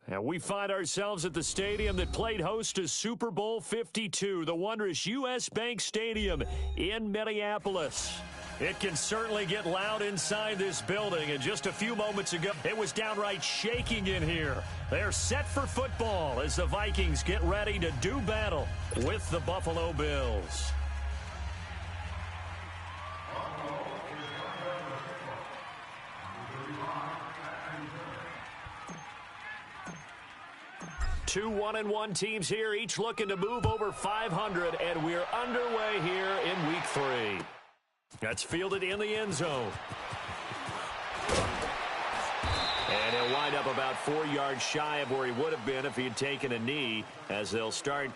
And we find ourselves at the stadium that played host to Super Bowl 52, the wondrous U.S. Bank Stadium in Minneapolis. It can certainly get loud inside this building, and just a few moments ago, it was downright shaking in here. They're set for football as the Vikings get ready to do battle with the Buffalo Bills. Two 1-1 teams here, each looking to move over 500, and we're underway here in Week 3. That's fielded in the end zone. And he'll wind up about 4 yards shy of where he would have been if he had taken a knee, as they'll start.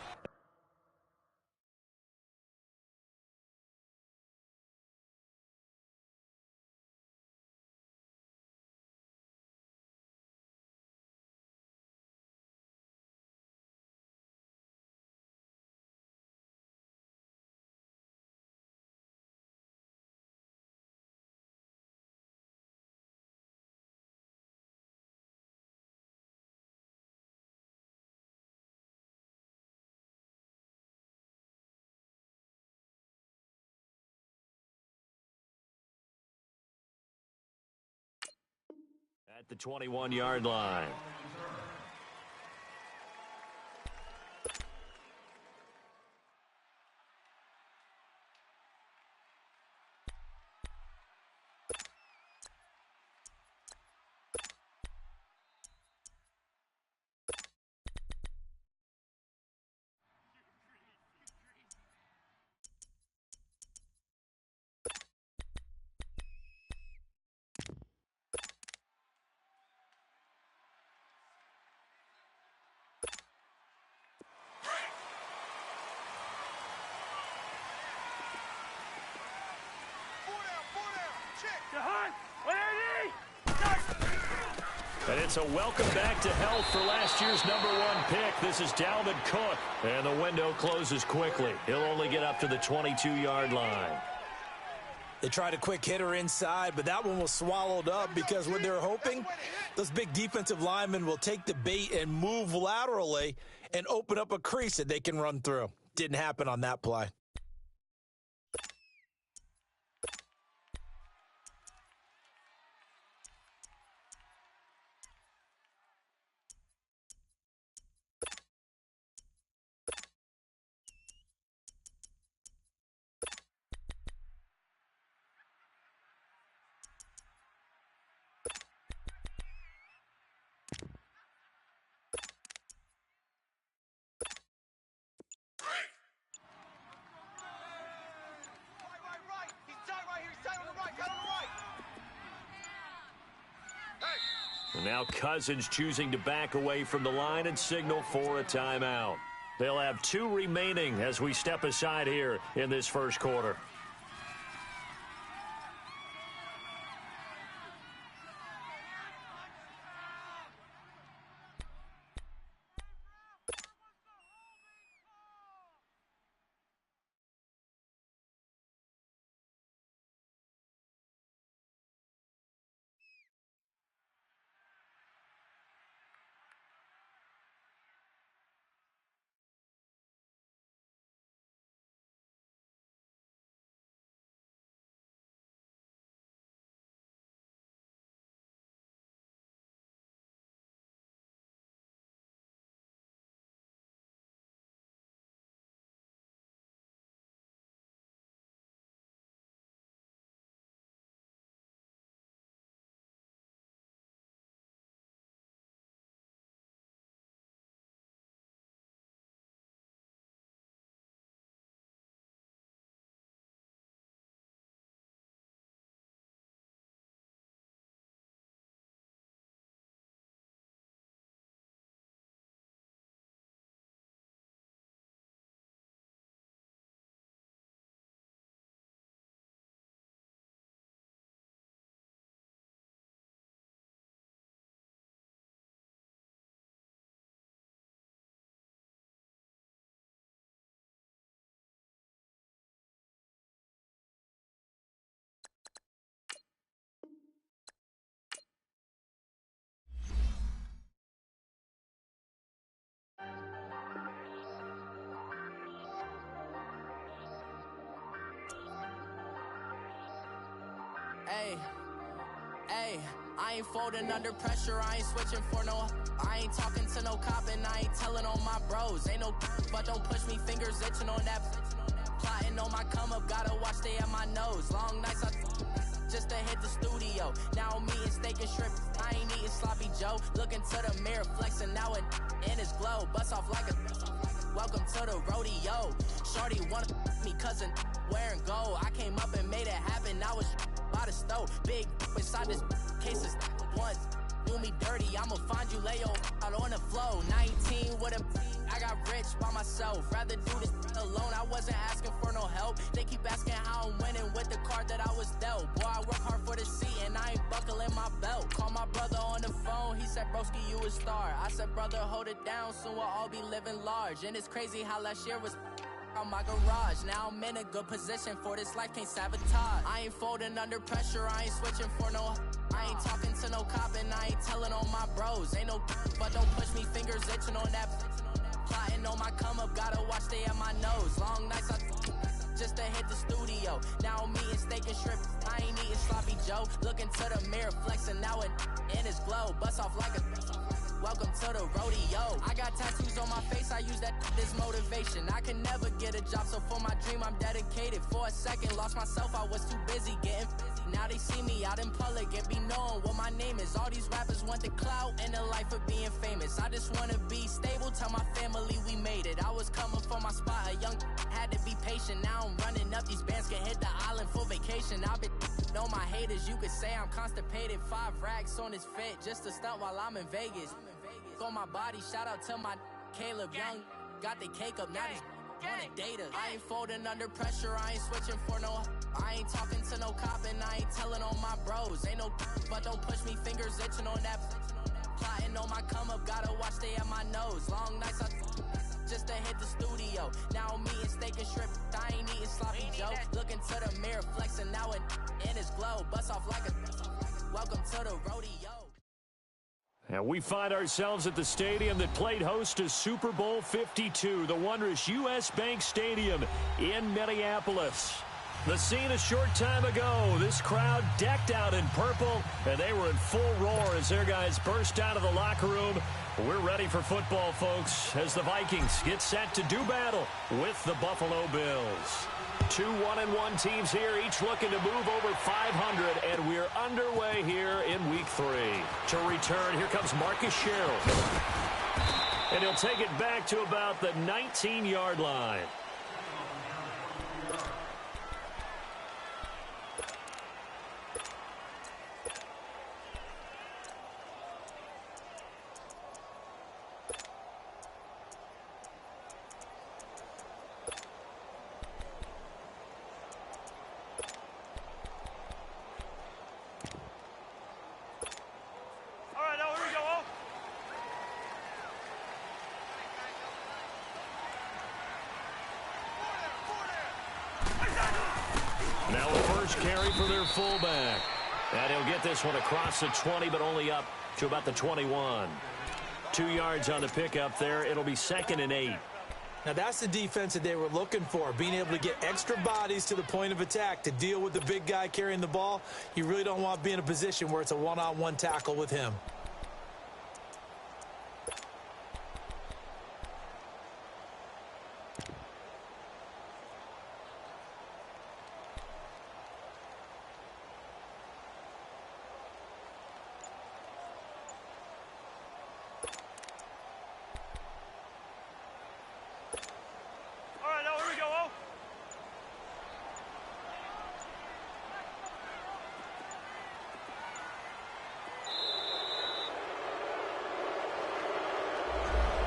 At the 21-yard line. And it's a welcome back to health for last year's #1 pick. This is Dalvin Cook, and the window closes quickly. He'll only get up to the 22-yard line. They tried a quick hitter inside, but that one was swallowed up because what they're hoping, those big defensive linemen will take the bait and move laterally and open up a crease that they can run through. Didn't happen on that play. And now Cousins choosing to back away from the line and signal for a timeout. They'll have 2 remaining as we step aside here in this first quarter. Hey, hey, I ain't folding under pressure, I ain't switching for no. I ain't talking to no cop and I ain't telling on my bros. Ain't no but don't push me, fingers itching on that. Plotting on my come up, gotta watch stay at my nose. Long nights I just to hit the studio. Now I'm eating steak and shrimp, I ain't eating sloppy Joe. Looking to the mirror, flexing now it in his glow. Bust off like a welcome to the rodeo. Shorty wanna me cousin wearing gold. I came up and made it happen, I was by the stove. Big inside this cases once. Do me dirty, I'ma find you, lay your out on the floor. 19 with a I got rich by myself. Rather do this alone, I wasn't asking for no help. They keep asking how I'm winning with the card that I was dealt. Boy, I work hard for the seat and I ain't buckling my belt. Call my brother on the phone, he said, broski, you a star. I said, brother, hold it down, soon we'll all be living large. And it's crazy how last year was on my garage. Now I'm in a good position for this life, can't sabotage. I ain't folding under pressure, I ain't switching for no. I ain't talking to no cop and I ain't telling on my bros. Ain't no but don't push me, fingers itching on that. Plotting on my come up, gotta watch stay at my nose. Long nights I just to hit the studio. Now I'm eating steak and shrimp, I ain't eating sloppy Joe. Looking to the mirror, flexing now it in his glow. Bust off like a welcome to the rodeo. I got tattoos on my face, I use that as motivation. I can never get a job, so for my dream I'm dedicated. For a second, lost myself, I was too busy getting busy. Now they see me out in public and be knowing what my name is. All these rappers want the clout and the life of being famous. I just wanna be stable, tell my family we made it. I was coming for my spot, a young had to be patient. Now I'm running up, these bands can hit the island for vacation. I've been know my haters, you could say I'm constipated. 5 racks on his fit, just to stunt while I'm in Vegas. On my body, shout out to my Caleb Young. Got the cake up, now these wanna date us. I ain't folding under pressure, I ain't switching for no. I ain't talking to no cop and I ain't telling on my bros. Ain't no but don't push me, fingers itching on that. Plotting on my come up, gotta watch stay at my nose. Long nights I just to hit the studio. Now I'm eating steak and shrimp, I ain't eating sloppy Joe. Looking to the mirror, flexing now it in his glow. Bust off like a welcome to the rodeo. And we find ourselves at the stadium that played host to Super Bowl 52, the wondrous U.S. Bank Stadium in Minneapolis. The scene a short time ago, this crowd decked out in purple, and they were in full roar as their guys burst out of the locker room. We're ready for football, folks, as the Vikings get set to do battle with the Buffalo Bills. 2 1-1 teams here, each looking to move over 500, and we're underway here in Week 3. To return, here comes Marcus Sherrill. And he'll take it back to about the 19-yard line. Now a first carry for their fullback. And he'll get this one across the 20, but only up to about the 21. 2 yards on the pickup there. It'll be 2nd and 8. Now that's the defense that they were looking for, being able to get extra bodies to the point of attack to deal with the big guy carrying the ball. You really don't want to be in a position where it's a one-on-one tackle with him.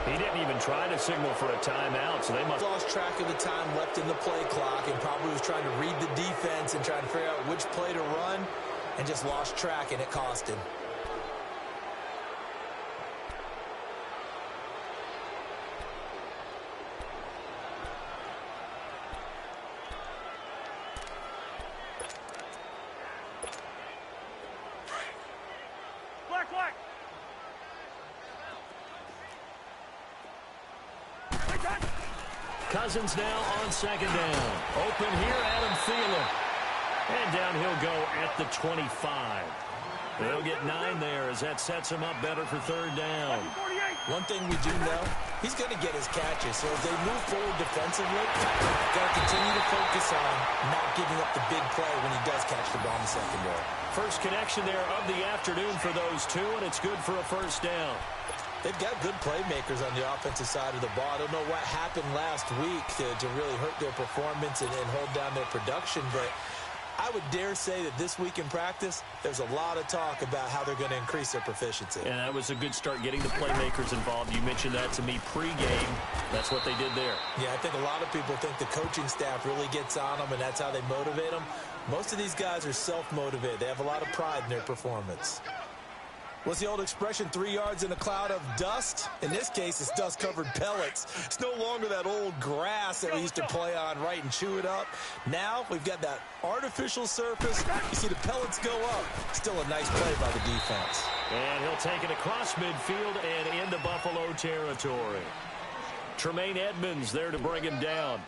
He didn't even try to signal for a timeout, so they must lost track of the time left in the play clock and probably was trying to read the defense and trying to figure out which play to run and just lost track, and it cost him. Cousins now on 2nd down. Open here, Adam Thielen. And down he'll go at the 25. They'll get 9 there as that sets him up better for third down. One thing we do know, he's going to get his catches. So as they move forward defensively, got to continue to focus on not giving up the big play when he does catch the ball in the secondary. First connection there of the afternoon for those two, and it's good for a first down. They've got good playmakers on the offensive side of the ball. I don't know what happened last week to really hurt their performance and hold down their production, but I would dare say that this week in practice, there's a lot of talk about how they're going to increase their proficiency. And that was a good start getting the playmakers involved. You mentioned that to me pregame. That's what they did there. Yeah, I think a lot of people think the coaching staff really gets on them, and that's how they motivate them. Most of these guys are self-motivated. They have a lot of pride in their performance. What's the old expression, 3 yards in a cloud of dust? In this case, it's dust-covered pellets. It's no longer that old grass that we used to play on, right, and chew it up. Now we've got that artificial surface. You see the pellets go up. Still a nice play by the defense. And he'll take it across midfield and into Buffalo territory. Tremaine Edmonds there to bring him down.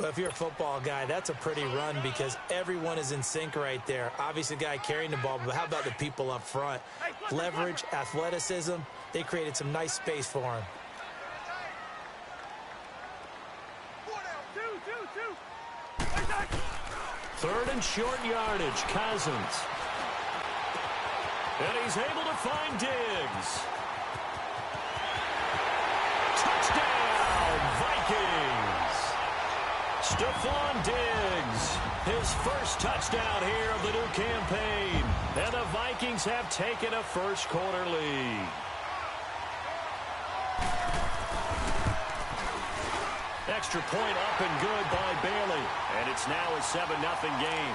Well, if you're a football guy, that's a pretty run because everyone is in sync right there. Obviously, the guy carrying the ball, but how about the people up front? Leverage, athleticism, they created some nice space for him. Third and short yardage, Cousins. And he's able to find Diggs. Touchdown, Vikings! Stephon Diggs, his first touchdown here of the new campaign. And the Vikings have taken a first-quarter lead. Extra point up and good by Bailey. And it's now a 7-0 game.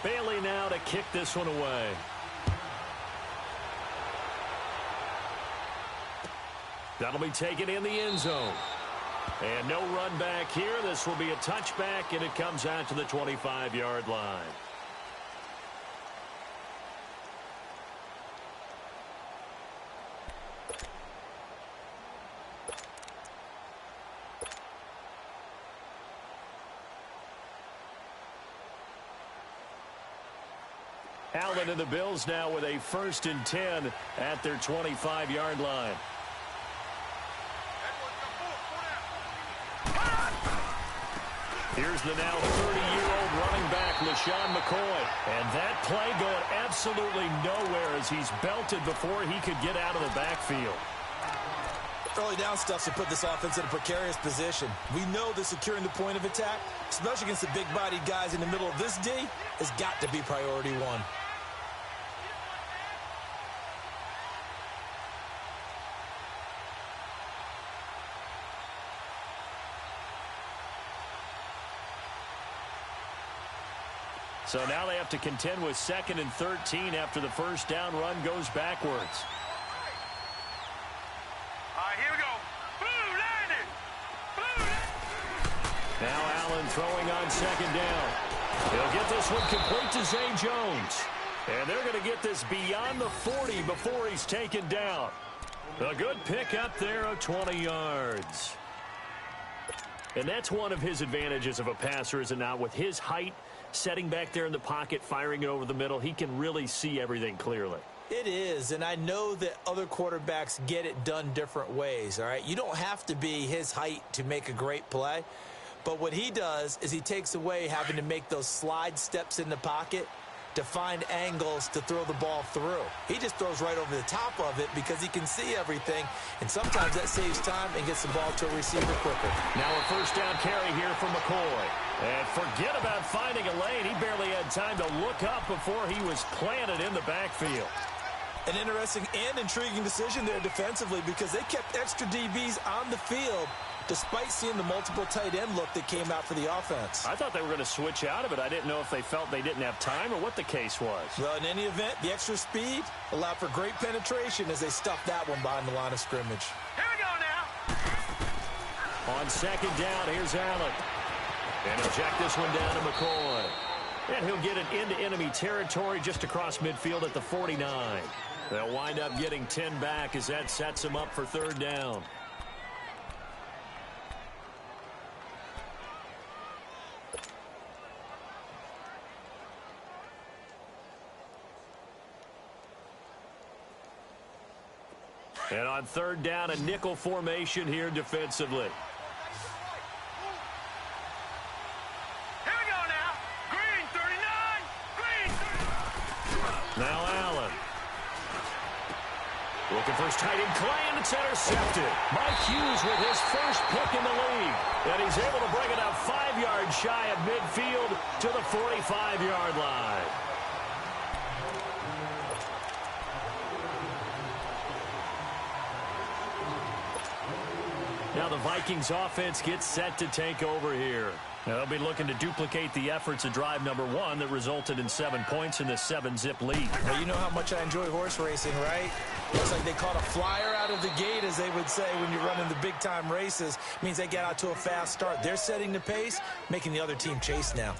Bailey now to kick this one away. That'll be taken in the end zone. And no run back here. This will be a touchback, and it comes out to the 25-yard line. Allen and the Bills now with a 1st and 10 at their 25-yard line. Here's the now 30-year-old running back, LaShawn McCoy. And that play going absolutely nowhere as he's belted before he could get out of the backfield. Early down stuff to put this offense in a precarious position. We know that securing the point of attack, especially against the big-bodied guys in the middle of this D, has got to be priority one. So now they have to contend with 2nd and 13 after the first down run goes backwards. Here we go. Blue landed. Now Allen throwing on 2nd down. He'll get this one complete to Zay Jones. And they're going to get this beyond the 40 before he's taken down. A good pick up there of 20 yards. And that's one of his advantages of a passer, is it not? With his height, setting back there in the pocket, firing it over the middle, he can really see everything clearly. It is, and I know that other quarterbacks get it done different ways, all right? You don't have to be his height to make a great play, but what he does is he takes away having to make those slide steps in the pocket to find angles to throw the ball through. He just throws right over the top of it because he can see everything, and sometimes that saves time and gets the ball to a receiver quicker. Now a first down carry here for McCoy. And forget about finding a lane. He barely had time to look up before he was planted in the backfield. An interesting and intriguing decision there defensively because they kept extra DBs on the field despite seeing the multiple tight end look that came out for the offense. I thought they were going to switch out of it. I didn't know if they felt they didn't have time or what the case was. Well, in any event, the extra speed allowed for great penetration as they stuffed that one behind the line of scrimmage. Here we go now. On second down, here's Allen. And he'll check this one down to McCoy. And he'll get it into enemy territory just across midfield at the 49. They'll wind up getting 10 back as that sets them up for third down. And on third down, a nickel formation here defensively. Here we go now. Green 39. Green 39. Now Allen. Looking for his tight end, Clay, and it's intercepted. Mike Hughes with his first pick in the league. And he's able to bring it up 5 yards shy of midfield to the 45-yard line. Now the Vikings offense gets set to take over here. Now they'll be looking to duplicate the efforts of drive number 1 that resulted in 7 points in this 7-zip lead. Now, you know how much I enjoy horse racing, right? Looks like they caught a flyer out of the gate, as they would say when you're running the big-time races. Means they get out to a fast start. They're setting the pace, making the other team chase now.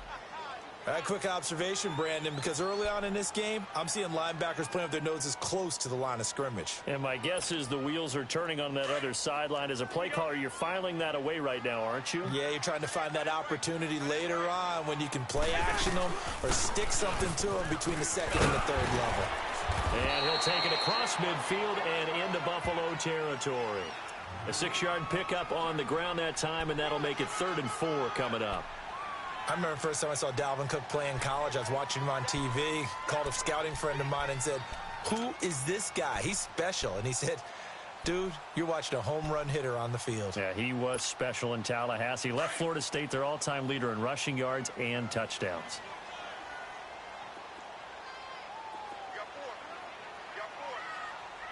All right, quick observation, Brandon, because early on in this game, I'm seeing linebackers playing with their noses close to the line of scrimmage. And my guess is the wheels are turning on that other sideline. As a play caller, you're filing that away right now, aren't you? Yeah, you're trying to find that opportunity later on when you can play action them or stick something to them between the second and the third level. And he'll take it across midfield and into Buffalo territory. A 6-yard pickup on the ground that time, and that'll make it 3rd and 4 coming up. I remember the first time I saw Dalvin Cook play in college. I was watching him on TV, called a scouting friend of mine and said, "Who is this guy? He's special." And he said, "Dude, you're watching a home run hitter on the field." Yeah, he was special in Tallahassee. Left Florida State their all-time leader in rushing yards and touchdowns. You got 4. You got 4.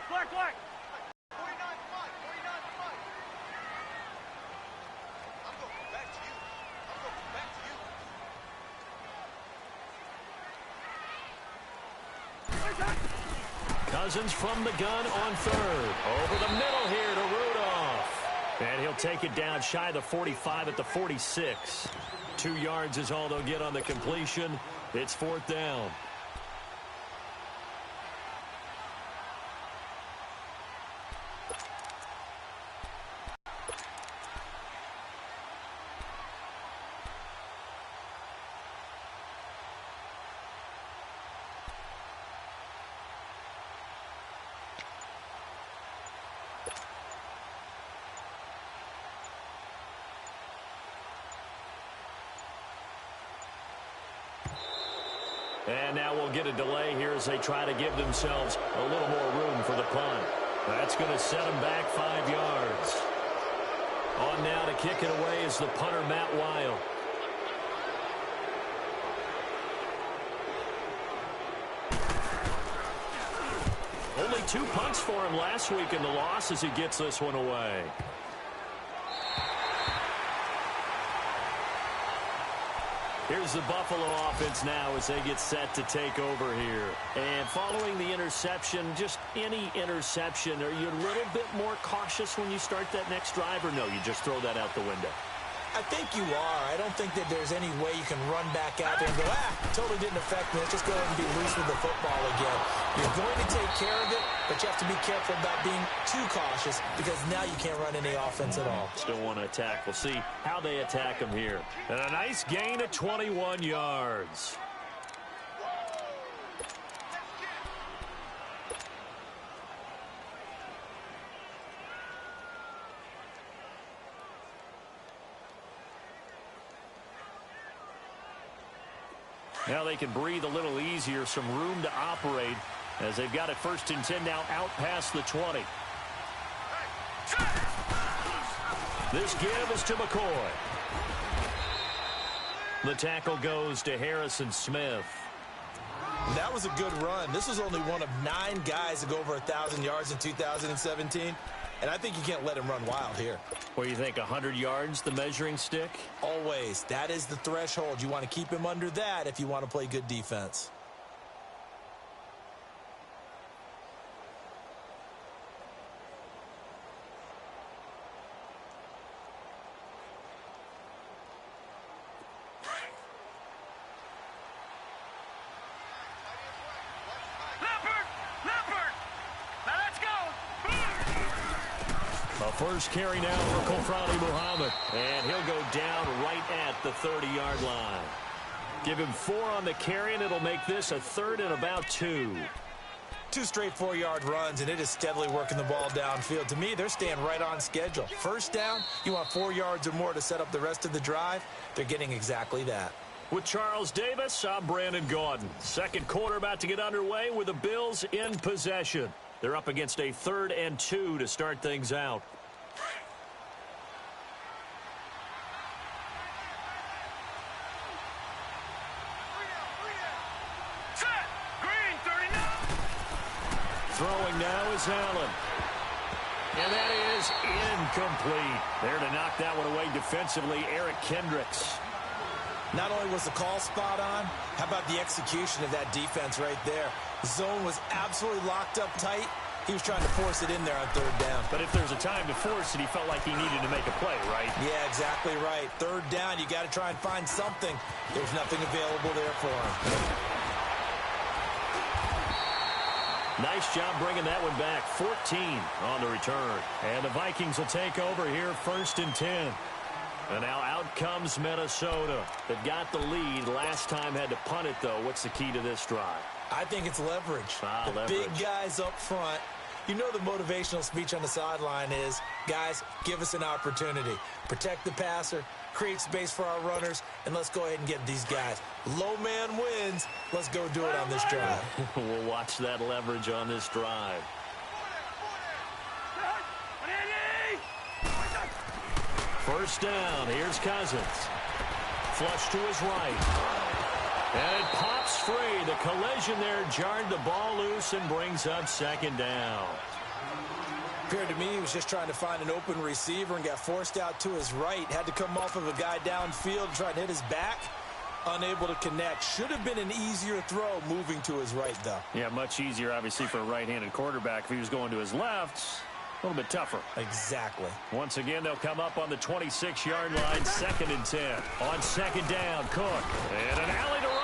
Black, black. 49 5. 49 5. I'm going back to you. I'm going back to you. Cousins from the gun on 3rd. Over the middle here to Rudolph. And he'll take it down shy of the 45 at the 46. 2 yards is all they'll get on the completion. It's 4th down. And now we'll get a delay here as they try to give themselves a little more room for the punt. That's going to set them back 5 yards. On now to kick it away is the punter, Matt Weil. Only 2 punts for him last week in the loss as he gets this one away. Here's the Buffalo offense now as they get set to take over here. And following the interception, just any interception, are you a little bit more cautious when you start that next drive, or no, you just throw that out the window? I think you are. I don't think that there's any way you can run back out there and go, totally didn't affect me. Let's just go ahead and be loose with the football again. You're going to take care of it, but you have to be careful about being too cautious because now you can't run any offense at all. Still want to attack. We'll see how they attack him here. And a nice gain of 21 yards. Now they can breathe a little easier, some room to operate as they've got it 1st and 10 now out past the 20. This give is to McCoy. The tackle goes to Harrison Smith. That was a good run. This was only one of 9 guys to go over 1,000 yards in 2017. And I think you can't let him run wild here. What do you think, 100 yards, the measuring stick? Always. That is the threshold. You want to keep him under that if you want to play good defense. First carry now for Kofrani Muhammad, and he'll go down right at the 30-yard line. Give him 4 on the carry, and it'll make this a 3rd and about 2. 2 straight 4-yard runs, and it is steadily working the ball downfield. To me, they're staying right on schedule. First down, you want 4 yards or more to set up the rest of the drive. They're getting exactly that. With Charles Davis, I'm Brandon Gaudin. Second quarter about to get underway with the Bills in possession. They're up against a 3rd and 2 to start things out. Throwing now is Allen. And that is incomplete. There to knock that one away defensively, Eric Kendricks. Not only was the call spot on, how about the execution of that defense right there? The zone was absolutely locked up tight. He was trying to force it in there on 3rd down. But if there's a time to force it, he felt like he needed to make a play, right? Yeah, exactly right. 3rd down, you got to try and find something. There's nothing available there for him. Nice job bringing that one back. 14 on the return. And the Vikings will take over here, 1st and 10. And now out comes Minnesota. They've got the lead. Last time had to punt it, though. What's the key to this drive? I think it's leverage. Leverage. Big guys up front. You know the motivational speech on the sideline is, guys, give us an opportunity. Protect the passer, create space for our runners, and let's go ahead and get these guys. Low man wins. Let's go do it on this drive. We'll watch that leverage on this drive. First down. Here's Cousins. Flush to his right. And it pops free. The collision there jarred the ball loose and brings up 2nd down. Appeared to me he was just trying to find an open receiver and got forced out to his right. Had to come off of a guy downfield to try and hit his back. Unable to connect. Should have been an easier throw moving to his right, though. Yeah, much easier, obviously, for a right-handed quarterback. If he was going to his left, a little bit tougher. Exactly. Once again, they'll come up on the 26-yard line, 2nd and 10. On 2nd down, Cook. And an alley to run.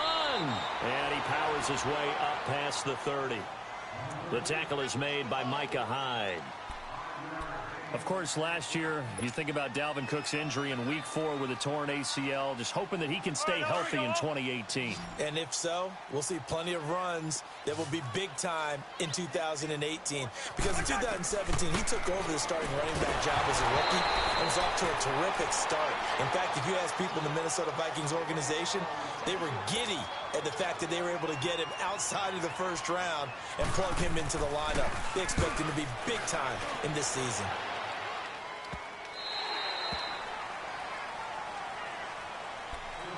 And he powers his way up past the 30. The tackle is made by Micah Hyde. Of course, last year, you think about Dalvin Cook's injury in Week 4 with a torn ACL, just hoping that he can stay healthy in 2018. And if so, we'll see plenty of runs that will be big time in 2018. Because in 2017, he took over the starting running back job as a rookie and was off to a terrific start. In fact, if you ask people in the Minnesota Vikings organization, they were giddy at the fact that they were able to get him outside of the 1st round and plug him into the lineup. They expect him to be big time in this season.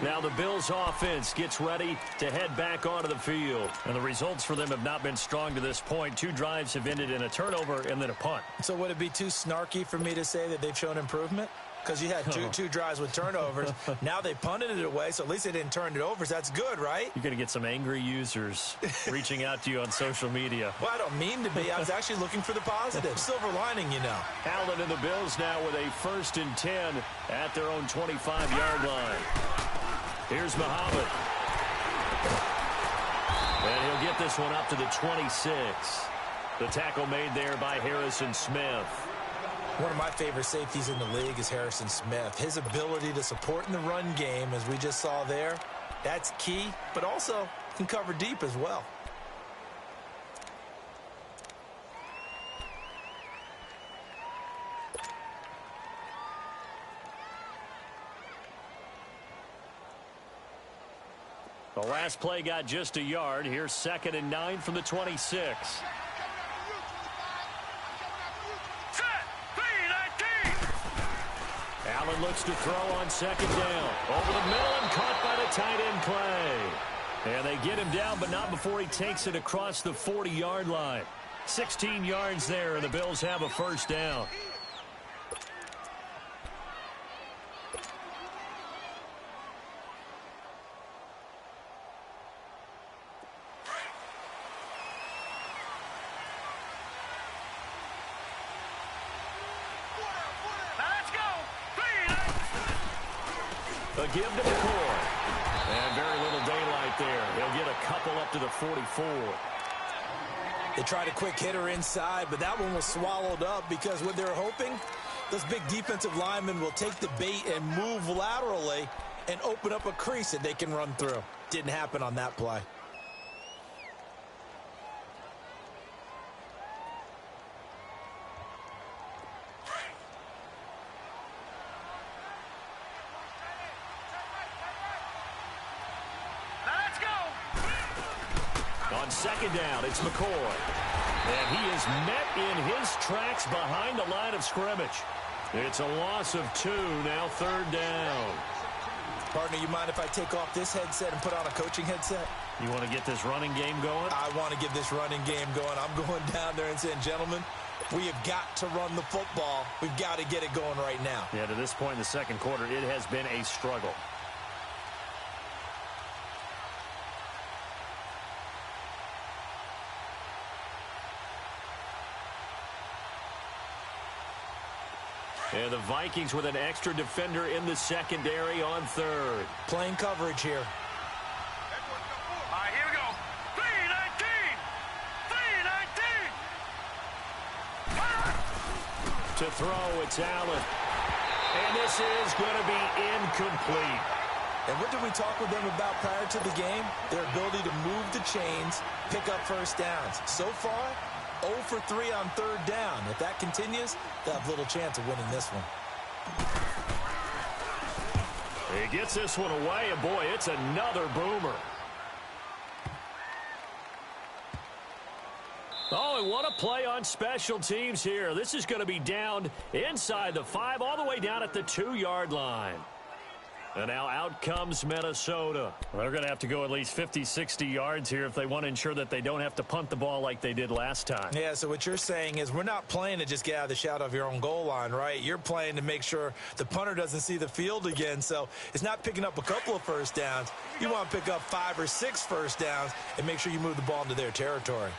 Now the Bills offense gets ready to head back onto the field. And the results for them have not been strong to this point. 2 drives have ended in a turnover and then a punt. So would it be too snarky for me to say that they've shown improvement? Because you had two drives with turnovers. Now they punted it away, so at least they didn't turn it over. So that's good, right? You're going to get some angry users reaching out to you on social media. Well, I don't mean to be. I was actually looking for the positive. Silver lining, you know. Allen and the Bills now with a 1st and 10 at their own 25-yard line. Here's Muhammad. And he'll get this one up to the 26. The tackle made there by Harrison Smith. One of my favorite safeties in the league is Harrison Smith. His ability to support in the run game, as we just saw there, that's key, but also can cover deep as well. The last play got just a yard. Here's 2nd and 9 from the 26. Allen looks to throw on 2nd down. Over the middle and caught by the tight end Clay. And they get him down, but not before he takes it across the 40-yard line. 16 yards there, and the Bills have a first down. A give to McCoy. And very little daylight there. He'll get a couple up to the 44. They tried a quick hitter inside, but that one was swallowed up because what they're hoping, those big defensive linemen will take the bait and move laterally and open up a crease that they can run through. Didn't happen on that play. On second down, it's McCoy. And he is met in his tracks behind the line of scrimmage. It's a loss of 2, now third down. Partner, you mind if I take off this headset and put on a coaching headset? You want to get this running game going? I want to get this running game going. I'm going down there and saying, gentlemen, we have got to run the football. We've got to get it going right now. Yeah, to this point in the second quarter, it has been a struggle. And the Vikings with an extra defender in the secondary on third. Playing coverage here. All right, here we go. 3-19! 3-19! To throw, it's Allen. And this is going to be incomplete. And what did we talk with them about prior to the game? Their ability to move the chains, pick up first downs. So far, 0 for 3 on third down. If that continues, they'll have little chance of winning this one. He gets this one away, and boy, it's another boomer. Oh, and what a play on special teams here. This is going to be down inside the 5, all the way down at the 2-yard line. And now out comes Minnesota. They're going to have to go at least 50, 60 yards here if they want to ensure that they don't have to punt the ball like they did last time. Yeah, so what you're saying is we're not playing to just get out of the shadow of your own goal line, right? You're playing to make sure the punter doesn't see the field again. So it's not picking up a couple of first downs. You want to pick up 5 or 6 first downs and make sure you move the ball into their territory.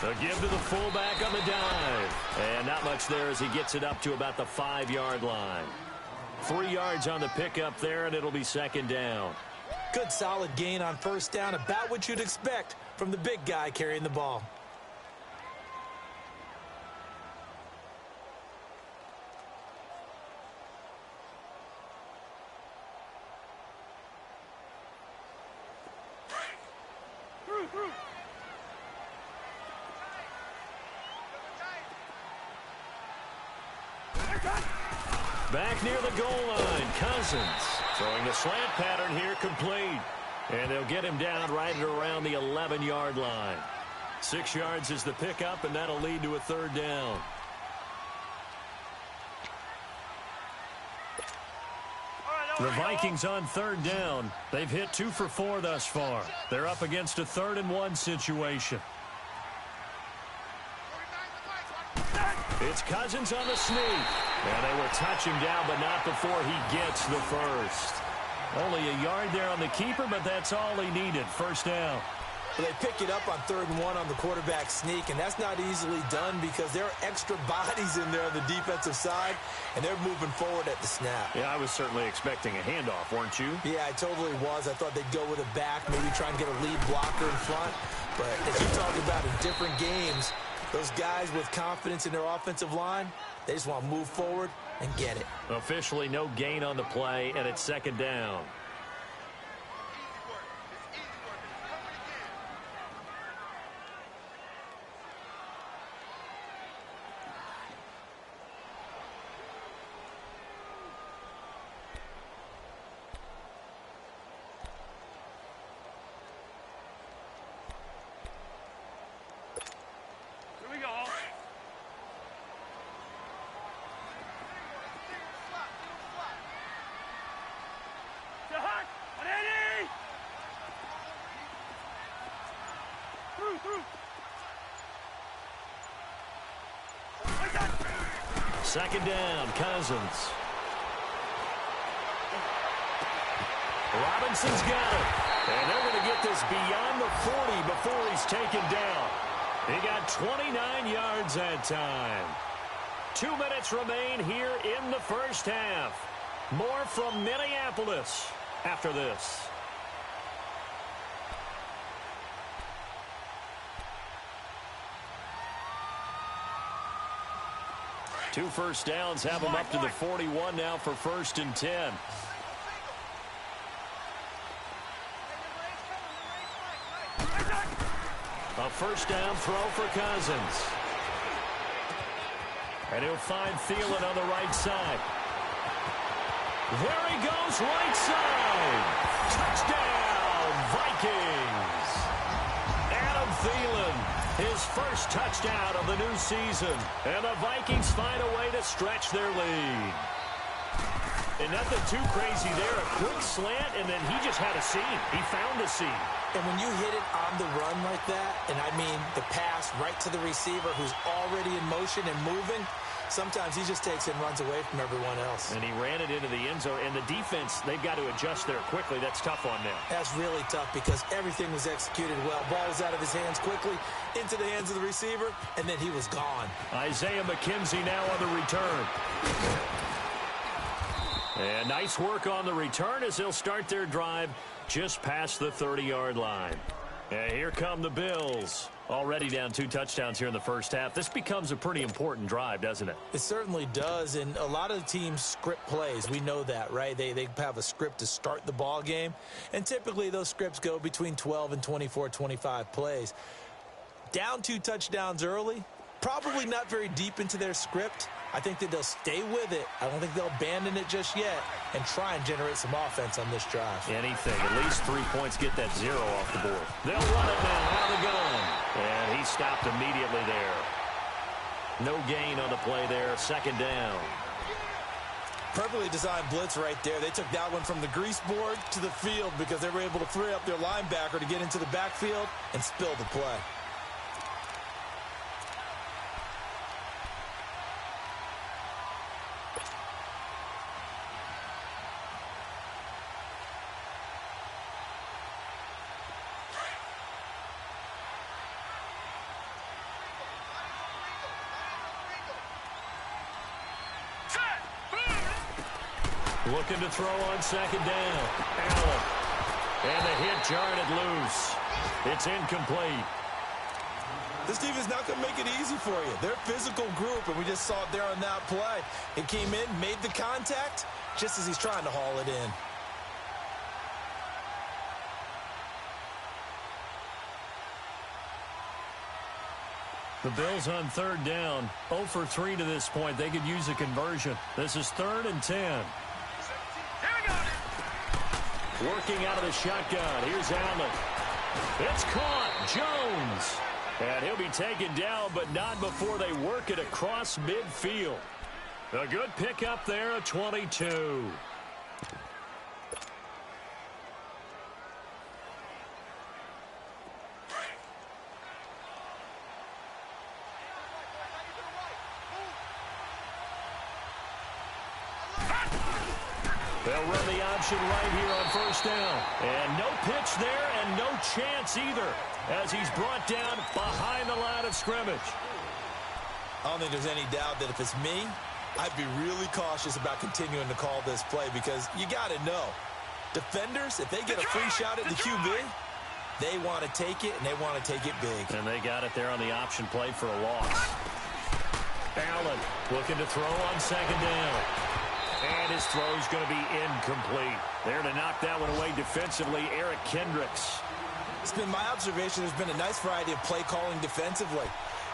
The give to the fullback on the dive. And not much there as he gets it up to about the 5-yard line. 3 yards on the pickup there, and it'll be second down. Good solid gain on first down, about what you'd expect from the big guy carrying the ball. Back near the goal line, Cousins throwing the slant pattern here complete. And they'll get him down right at around the 11-yard line. 6 yards is the pickup, and that'll lead to a third down. The Vikings on third down. They've hit 2 for 4 thus far. They're up against a 3rd-and-1 situation. It's Cousins on the sneak. And they will touch him down, but not before he gets the first. Only a yard there on the keeper, but that's all he needed. First down. Well, they pick it up on 3rd and 1 on the quarterback sneak, and that's not easily done because there are extra bodies in there on the defensive side, and they're moving forward at the snap. Yeah, I was certainly expecting a handoff, weren't you? Yeah, I totally was. I thought they'd go with it back, maybe try and get a lead blocker in front. But as you talked about in different games, those guys with confidence in their offensive line, they just want to move forward and get it. Officially no gain on the play, and it's second down. Second down, Cousins. Robinson's got it. And they're going to get this beyond the 40 before he's taken down. He got 29 yards that time. 2 minutes remain here in the first half. More from Minneapolis after this. Two first downs have them up to the 41 now for 1st and 10. A first down throw for Cousins. And he'll find Thielen on the right side. There he goes, right side. Touchdown, Vikings. Adam Thielen, his first touchdown of the new season. And the Vikings find a way to stretch their lead. And nothing too crazy there. A quick slant, and then he just had a seam. He found a seam. And when you hit it on the run like that, and I mean the pass right to the receiver who's already in motion and moving, sometimes he just takes it and runs away from everyone else. And he ran it into the end zone. And the defense, they've got to adjust there quickly. That's tough on them. That's really tough because everything was executed well. Ball was out of his hands quickly, into the hands of the receiver, and then he was gone. Isaiah McKenzie now on the return. And nice work on the return as they'll start their drive just past the 30-yard line. And here come the Bills. Already down 2 touchdowns here in the first half. This becomes a pretty important drive, doesn't it? It certainly does, and a lot of the teams script plays. We know that, right? They have a script to start the ball game, and typically those scripts go between 12 and 24, 25 plays. Down 2 touchdowns early, probably not very deep into their script. I think that they'll stay with it. I don't think they'll abandon it just yet and try and generate some offense on this drive. Anything. At least 3 points, get that 0 off the board. They'll run it now out of the gun. And he stopped immediately there. No gain on the play there. Second down. Perfectly designed blitz right there. They took that one from the grease board to the field because they were able to free up their linebacker to get into the backfield and spill the play. Looking to throw on second down. Allen. And the hit jarred it loose. It's incomplete. This team is not going to make it easy for you. They're a physical group, and we just saw it there on that play. It came in, made the contact, just as he's trying to haul it in. The Bills on third down. 0 for 3 to this point. They could use a conversion. This is 3rd and 10. Working out of the shotgun. Here's Allen. It's caught. Jones. And he'll be taken down, but not before they work it across midfield. A good pickup there, a 22. They'll run the option right here on first down. And no pitch there and no chance either as he's brought down behind the line of scrimmage. I don't think there's any doubt that if it's me, I'd be really cautious about continuing to call this play because you got to know, defenders, if they get a free shot at the QB, they want to take it and they want to take it big. And they got it there on the option play for a loss. Allen looking to throw on second down. And his throw's going to be incomplete. There to knock that one away defensively, Eric Kendricks. It's been my observation there's been a nice variety of play calling defensively.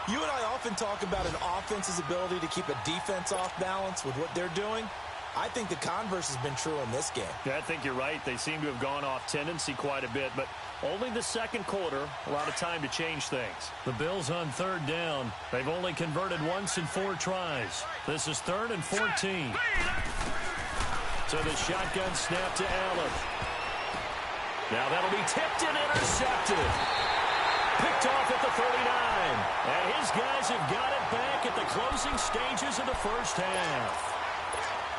You and I often talk about an offense's ability to keep a defense off balance with what they're doing. I think the converse has been true in this game. Yeah, I think you're right. They seem to have gone off tendency quite a bit, but only the second quarter, a lot of time to change things. The Bills on third down. They've only converted once in 4 tries. This is 3rd and 14. So the shotgun snap to Allen. Now that'll be tipped and intercepted. Picked off at the 39. And his guys have got it back at the closing stages of the first half.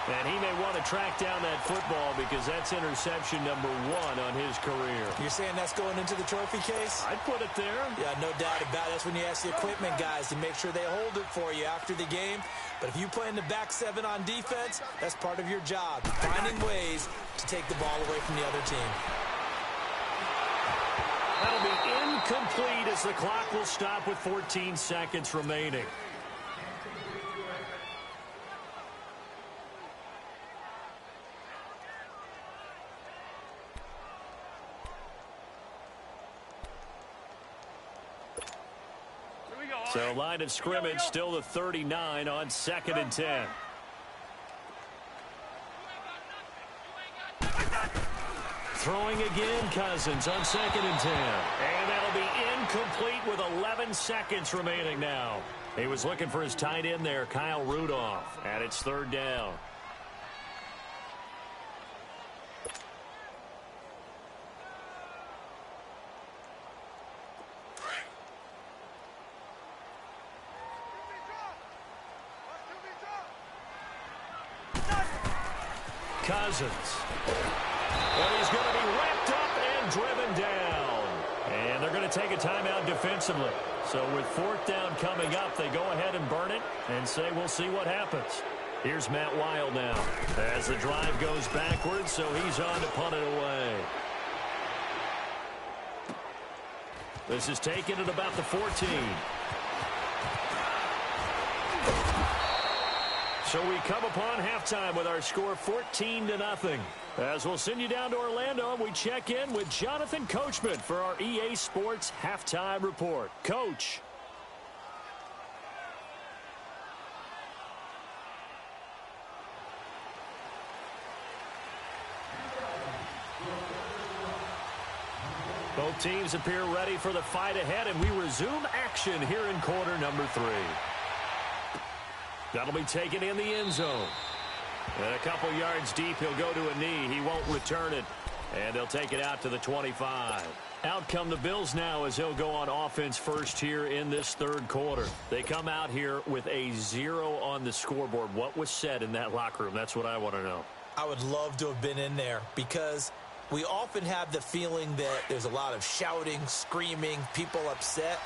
And he may want to track down that football because that's interception number 1 on his career. You're saying that's going into the trophy case? I'd put it there. Yeah, no doubt about it. That's when you ask the equipment guys to make sure they hold it for you after the game. But if you play in the back 7 on defense, that's part of your job, finding ways to take the ball away from the other team. That'll be incomplete as the clock will stop with 14 seconds remaining. So line of scrimmage still the 39 on 2nd and 10. Throwing again, Cousins on 2nd and 10. And that'll be incomplete with 11 seconds remaining now. He was looking for his tight end there, Kyle Rudolph. And it's 3rd down. Cousins. Well, he's going to be wrapped up and driven down. And they're going to take a timeout defensively. So with 4th down coming up, they go ahead and burn it and say we'll see what happens. Here's Matt Wild now as the drive goes backwards, so he's on to punt it away. This is taken at about the 14. So we come upon halftime with our score 14-0. As we'll send you down to Orlando, we check in with Jonathan Coachman for our EA Sports Halftime Report. Coach. Both teams appear ready for the fight ahead, and we resume action here in quarter number 3. That'll be taken in the end zone. And a couple yards deep, he'll go to a knee. He won't return it. And they'll take it out to the 25. Out come the Bills now as they'll go on offense first here in this 3rd quarter. They come out here with a 0 on the scoreboard. What was said in that locker room? That's what I want to know. I would love to have been in there because we often have the feeling that there's a lot of shouting, screaming, people upset.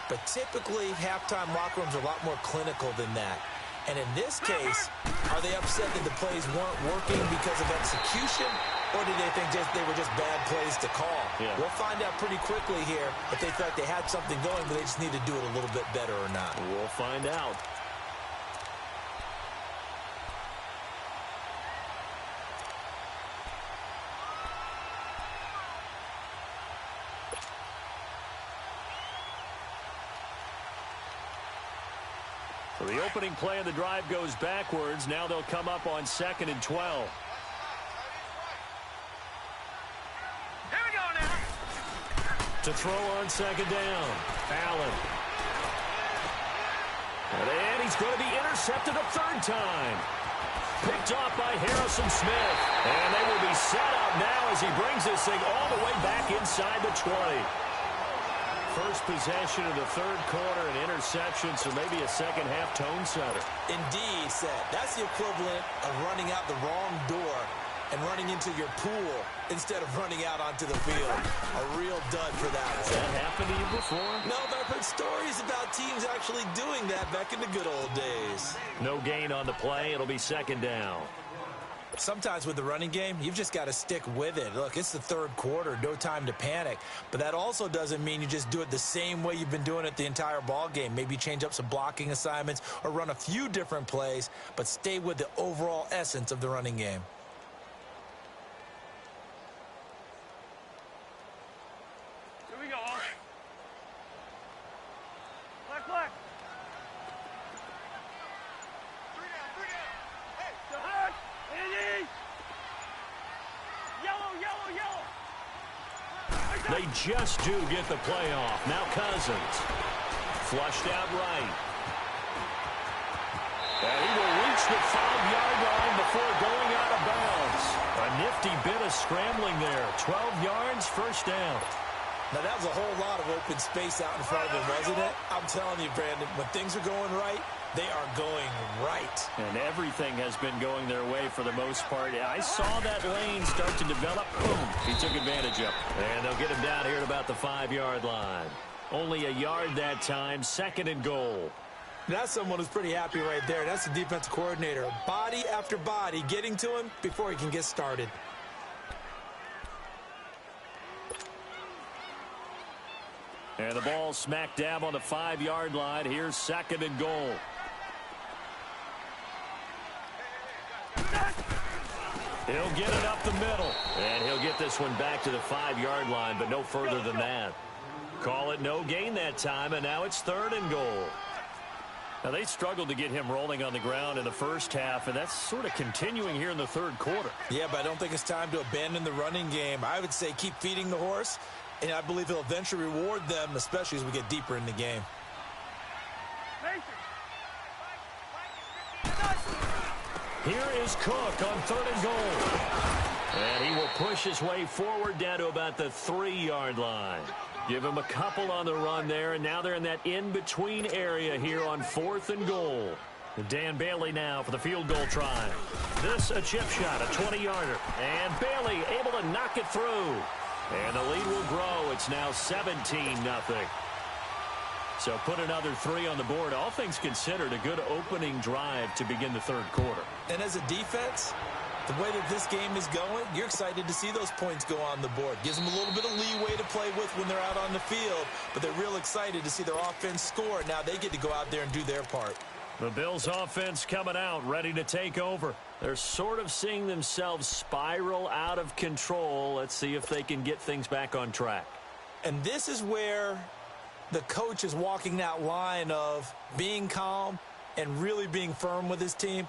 But typically, halftime locker rooms are a lot more clinical than that. And in this case, are they upset that the plays weren't working because of execution, or did they think they were just bad plays to call? Yeah. We'll find out pretty quickly here if they felt they had something going, but they just need to do it a little bit better or not. We'll find out. So the opening play of the drive goes backwards. Now they'll come up on 2nd and 12. Here we go now. To throw on 2nd down. Allen. And he's going to be intercepted a 3rd time. Picked off by Harrison Smith. And they will be set up now as he brings this thing all the way back inside the 20. First possession of the 3rd quarter, an interception, so maybe a second-half tone setter. Indeed, Seth. That's the equivalent of running out the wrong door and running into your pool instead of running out onto the field. A real dud for that one. Has that happened to you before? No, but I've heard stories about teams actually doing that back in the good old days. No gain on the play. It'll be 2nd down. Sometimes with the running game, you've just got to stick with it. Look, it's the 3rd quarter, no time to panic. But that also doesn't mean you just do it the same way you've been doing it the entire ball game. Maybe change up some blocking assignments or run a few different plays, but stay with the overall essence of the running game. Here we go. Black. 3 down. Hey, the hurt. Yellow. They just do get the play off. Now Cousins. Flushed out right. And he will reach the 5-yard line before going out of bounds. A nifty bit of scrambling there. 12 yards, 1st down. Now, that was a whole lot of open space out in front of him, wasn't it? I'm telling you, Brandon, when things are going right, they are going right. And everything has been going their way for the most part. I saw that lane start to develop. Boom. He took advantage of it. And they'll get him down here at about the 5-yard line. Only a yard that time, 2nd and goal. That's someone who's pretty happy right there. That's the defensive coordinator. Body after body getting to him before he can get started. And the ball smack dab on the 5-yard line. Here's 2nd and goal. He'll get it up the middle. And he'll get this one back to the 5-yard line, but no further than that. Call it no gain that time, and now it's 3rd and goal. Now, they struggled to get him rolling on the ground in the first half, and that's sort of continuing here in the 3rd quarter. Yeah, but I don't think it's time to abandon the running game. I would say keep feeding the horse, and I believe he'll eventually reward them, especially as we get deeper in the game. Here is Cook on 3rd and goal. And he will push his way forward down to about the 3-yard line. Give him a couple on the run there, and now they're in that in-between area here on 4th and goal. Dan Bailey now for the field goal try. This a chip shot, a 20-yarder. And Bailey able to knock it through. And the lead will grow. It's now 17-0. So put another 3 on the board. All things considered, a good opening drive to begin the 3rd quarter. And as a defense, the way that this game is going, you're excited to see those points go on the board. Gives them a little bit of leeway to play with when they're out on the field, but they're real excited to see their offense score. Now they get to go out there and do their part. The Bills offense coming out, ready to take over. They're sort of seeing themselves spiral out of control. Let's see if they can get things back on track. And this is where the coach is walking that line of being calm and really being firm with his team.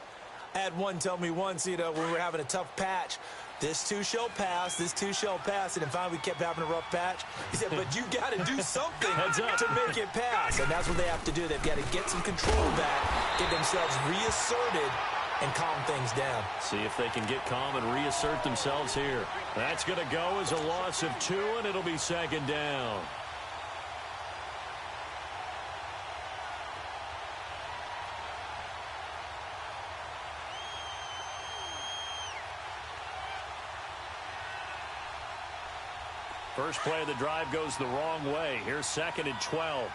I had one tell me once, when we were having a tough patch, this too shall pass, this too shall pass, and then finally we kept having a rough patch. He said, but you got to do something to make it pass, and that's what they have to do. They've got to get some control back, get themselves reasserted, and calm things down. See if they can get calm and reassert themselves here. That's going to go as a loss of 2, and it'll be 2nd down. First play of the drive goes the wrong way. Here's 2nd and 12.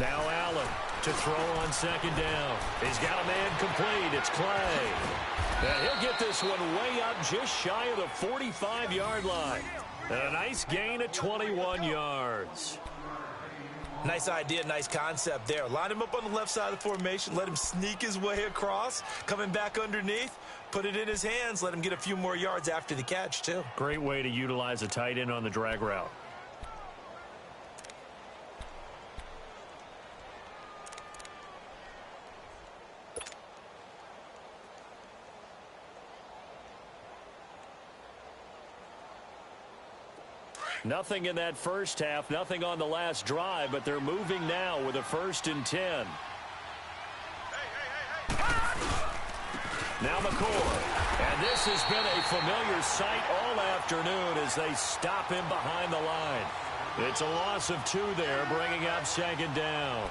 Now Allen to throw on 2nd down. He's got a man complete. It's Clay. And he'll get this one way up just shy of the 45-yard line. And a nice gain of 21 yards. Nice idea, nice concept there. Line him up on the left side of the formation. Let him sneak his way across. Coming back underneath. Put it in his hands. Let him get a few more yards after the catch, too. Great way to utilize a tight end on the drag route. Nothing in that first half, nothing on the last drive, but they're moving now with a 1st and 10. Now McCoy. And this has been a familiar sight all afternoon as they stop him behind the line. It's a loss of 2 there, bringing up 2nd down.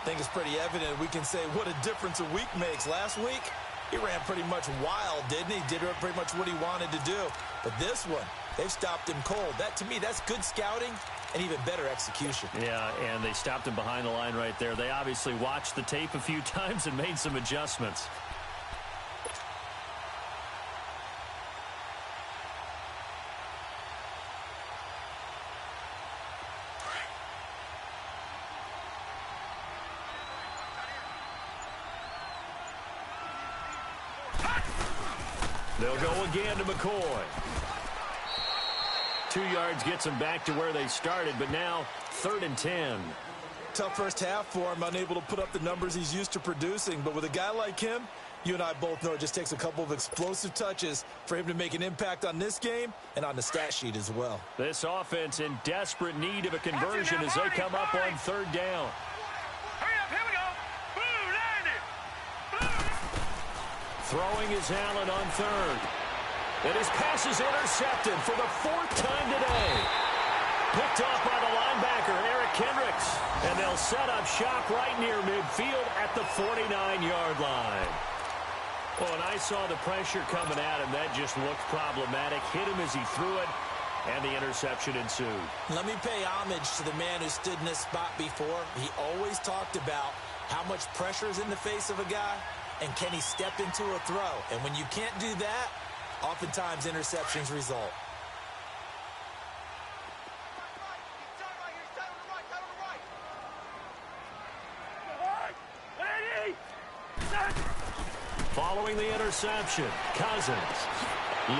I think it's pretty evident. We can say what a difference a week makes. Last week, he ran pretty much wild, didn't he? Did pretty much what he wanted to do. But this one, they've stopped him cold. That, to me, that's good scouting and even better execution. Yeah, and they stopped him behind the line right there. They obviously watched the tape a few times and made some adjustments. They'll go again to McCoy. 2 yards gets them back to where they started, but now 3rd and 10. Tough first half for him, unable to put up the numbers he's used to producing. But with a guy like him, you and I both know it just takes a couple of explosive touches for him to make an impact on this game and on the stat sheet as well. This offense in desperate need of a conversion as they come up on 3rd down. Throwing is Allen on third. And his pass is intercepted for the fourth time today. Picked off by the linebacker, Eric Kendricks. And they'll set up shop right near midfield at the 49-yard line. Well, and I saw the pressure coming at him. That just looked problematic. Hit him as he threw it, and the interception ensued. Let me pay homage to the man who stood in this spot before. He always talked about how much pressure is in the face of a guy, and can he step into a throw? And when you can't do that, oftentimes interceptions result. Following the interception, Cousins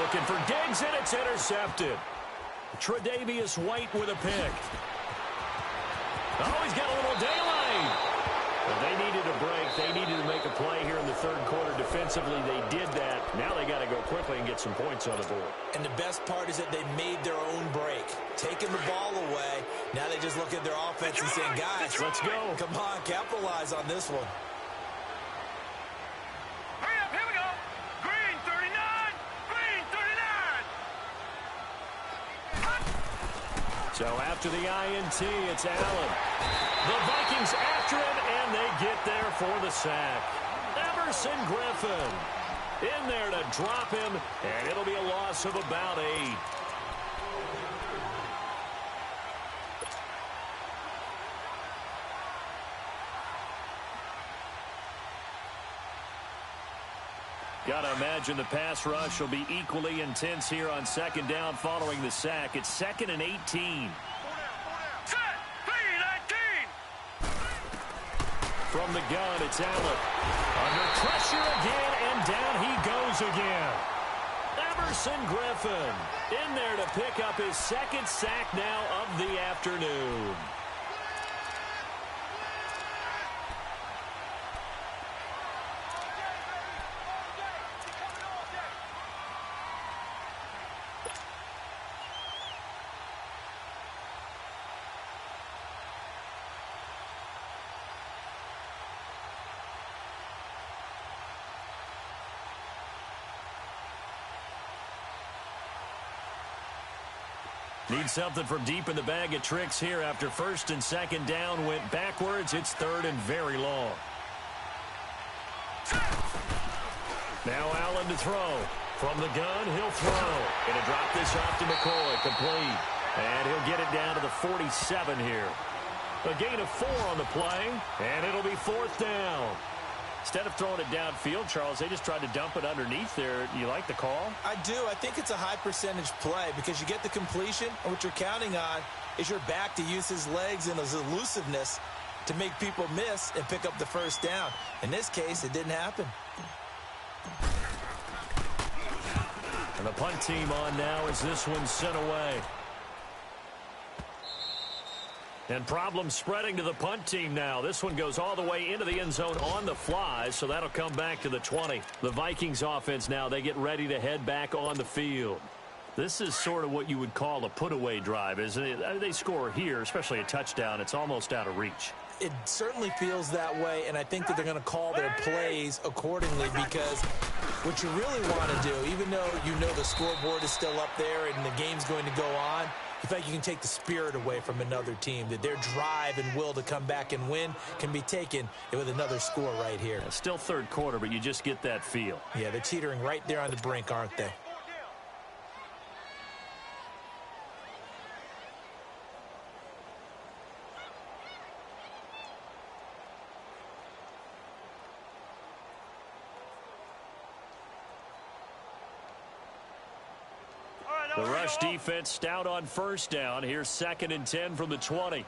looking for Diggs, and it's intercepted. Tre'Davious White with a pick. Oh, he's got a little daylight. Well, they needed a break. They needed to make a play here in the third quarter. Defensively, they did that. Now they got to go quickly and get some points on the board. And the best part is that they made their own break, taking the ball away. Now they just look at their offense and saying, guys, let's go. Come on, capitalize on this one. So after the INT, it's Allen. The Vikings after him, and they get there for the sack. Everson Griffin in there to drop him, and it'll be a loss of about 8. Got to imagine the pass rush will be equally intense here on second down following the sack. It's 2nd and 18. From the gun, it's Allen. Under pressure again, and down he goes again. Everson Griffin in there to pick up his 2nd sack now of the afternoon. Need something from deep in the bag of tricks here after 1st and 2nd down went backwards. It's 3rd and very long. Now Allen to throw. From the gun, he'll throw. Going to drop this off to McCoy. Complete. And he'll get it down to the 47 here. A gain of 4 on the play, and it'll be 4th down. Instead of throwing it downfield, Charles, they just tried to dump it underneath there. You like the call? I do. I think it's a high percentage play because you get the completion, and what you're counting on is your back to use his legs and his elusiveness to make people miss and pick up the 1st down. In this case, it didn't happen. And the punt team on now as this one's sent away. And problems spreading to the punt team now. This one goes all the way into the end zone on the fly, so that'll come back to the 20. The Vikings offense now, they get ready to head back on the field. This is sort of what you would call a put-away drive, isn't it? They score here, especially a touchdown. It's almost out of reach. It certainly feels that way, and I think that they're going to call their plays accordingly because what you really want to do, even though you know the scoreboard is still up there and the game's going to go on, I feel like you can take the spirit away from another team, that their drive and will to come back and win can be taken with another score right here. Yeah, still 3rd quarter, but you just get that feel. Yeah, they're teetering right there on the brink, aren't they? The rush defense stout on 1st down. Here's 2nd and 10 from the 20.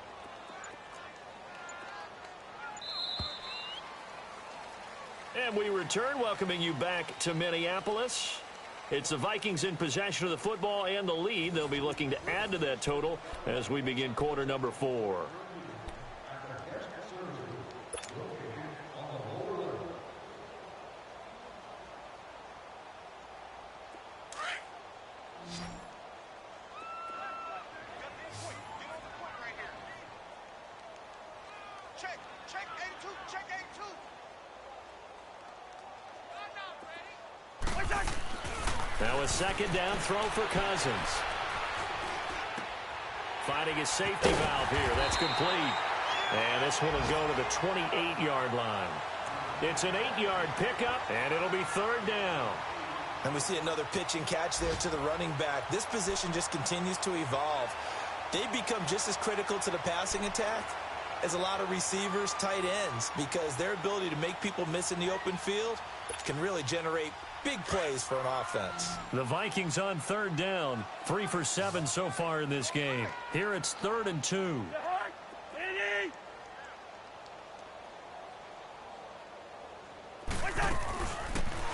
And we return, welcoming you back to Minneapolis. It's the Vikings in possession of the football and the lead. They'll be looking to add to that total as we begin quarter number 4. Check A2, check A2. Now a second down throw for Cousins. Finding his safety valve here. That's complete. And this one will go to the 28-yard line. It's an 8-yard pickup, and it'll be third down. And we see another pitch and catch there to the running back. This position just continues to evolve. They become just as critical to the passing attack as a lot of receivers, tight ends, because their ability to make people miss in the open field can really generate big plays for an offense. The Vikings on third down, 3 for 7 so far in this game. Here it's 3rd and 2.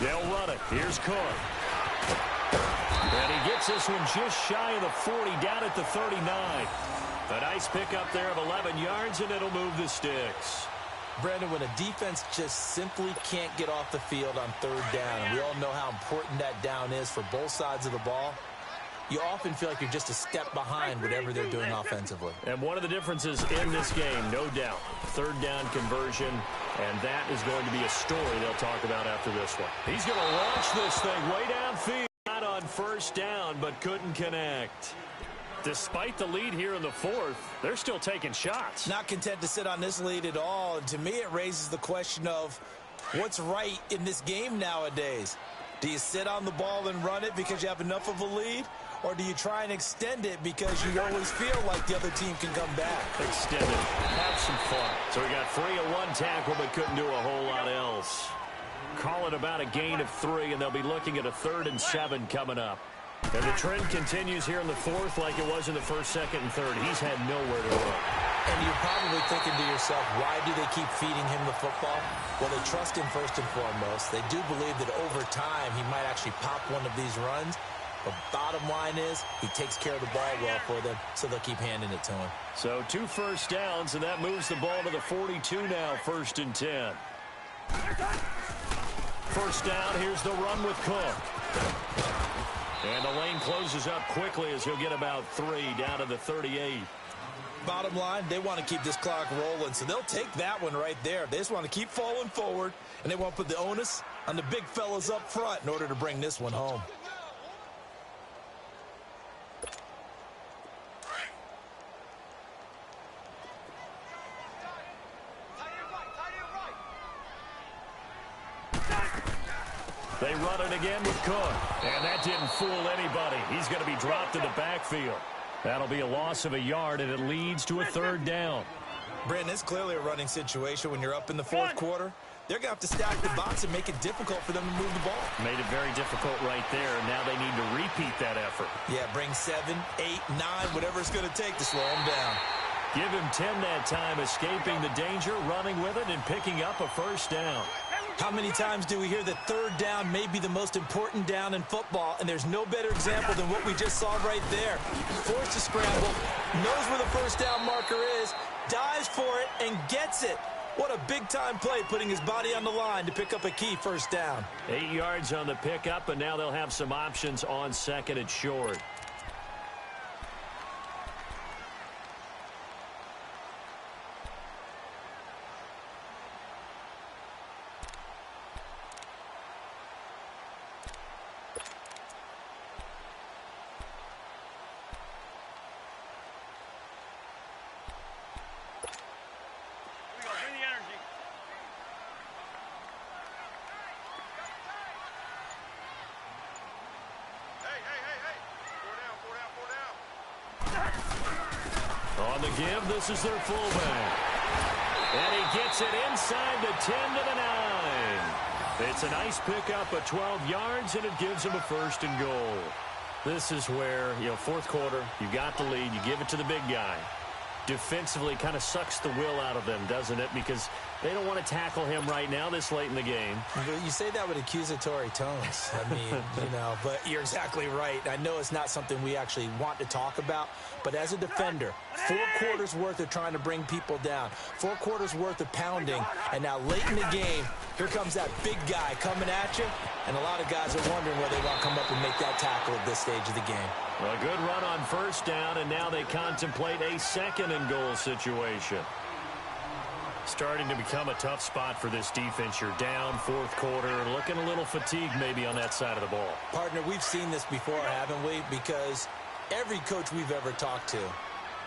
They'll run it. Here's Cook. And he gets this one just shy of the 40, down at the 39. A nice pickup there of 11 yards, and it'll move the sticks. Brandon, when a defense just simply can't get off the field on third down, and we all know how important that down is for both sides of the ball, you often feel like you're just a step behind whatever they're doing offensively. And one of the differences in this game, no doubt, third down conversion, and that is going to be a story they'll talk about after this one. He's going to launch this thing way downfield. Not on first down, but couldn't connect. Despite the lead here in the fourth, they're still taking shots. Not content to sit on this lead at all, and to me it raises the question of what's right in this game nowadays. Do you sit on the ball and run it because you have enough of a lead? Or do you try and extend it because you always feel like the other team can come back? Extend it. Have some fun. So we got 3 on one tackle, but couldn't do a whole lot else. Call it about a gain of 3, and they'll be looking at a 3rd and 7 coming up. And the trend continues here in the fourth like it was in the first, second, and third. He's had nowhere to run. And you're probably thinking to yourself, why do they keep feeding him the football? Well, they trust him first and foremost. They do believe that over time he might actually pop one of these runs. But bottom line is he takes care of the ball well for them, so they'll keep handing it to him. So 2 first downs, and that moves the ball to the 42 now, 1st and 10. First down, here's the run with Cook. And the lane closes up quickly as he'll get about 3 down to the 38. Bottom line, they want to keep this clock rolling, so they'll take that one right there. They just want to keep falling forward, and they want to put the onus on the big fellas up front in order to bring this one home. They run it again with Cook. And that didn't fool anybody. He's going to be dropped in the backfield. That'll be a loss of a yard, and it leads to a 3rd down. Brandon, it's clearly a running situation when you're up in the fourth quarter. They're going to have to stack the box and make it difficult for them to move the ball. Made it very difficult right there. Now they need to repeat that effort. Yeah, bring 7, 8, 9, whatever it's going to take to slow them down. Give him 10 that time, escaping the danger, running with it, and picking up a first down. How many times do we hear that third down may be the most important down in football, and there's no better example than what we just saw right there. Forced to scramble, knows where the first down marker is, dives for it, and gets it. What a big-time play, putting his body on the line to pick up a key first down. 8 yards on the pickup, and now they'll have some options on 2nd and short. On the give, this is their fullback. And he gets it inside the 10 to the 9. It's a nice pickup of 12 yards, and it gives him a 1st and goal. This is where, fourth quarter, you got the lead, you give it to the big guy. Defensively kind of sucks the will out of them, doesn't it? Because they don't want to tackle him right now this late in the game. You say that with accusatory tones. I mean, but you're exactly right. I know it's not something we actually want to talk about, but as a defender, 4 quarters worth of trying to bring people down, 4 quarters worth of pounding, and now late in the game, here comes that big guy coming at you, and a lot of guys are wondering whether they want to come up and make that tackle at this stage of the game. Well, a good run on first down, and now they contemplate a 2nd and goal situation. Starting to become a tough spot for this defense. You're down fourth quarter, looking a little fatigued maybe on that side of the ball. Partner, we've seen this before, haven't we? Because every coach we've ever talked to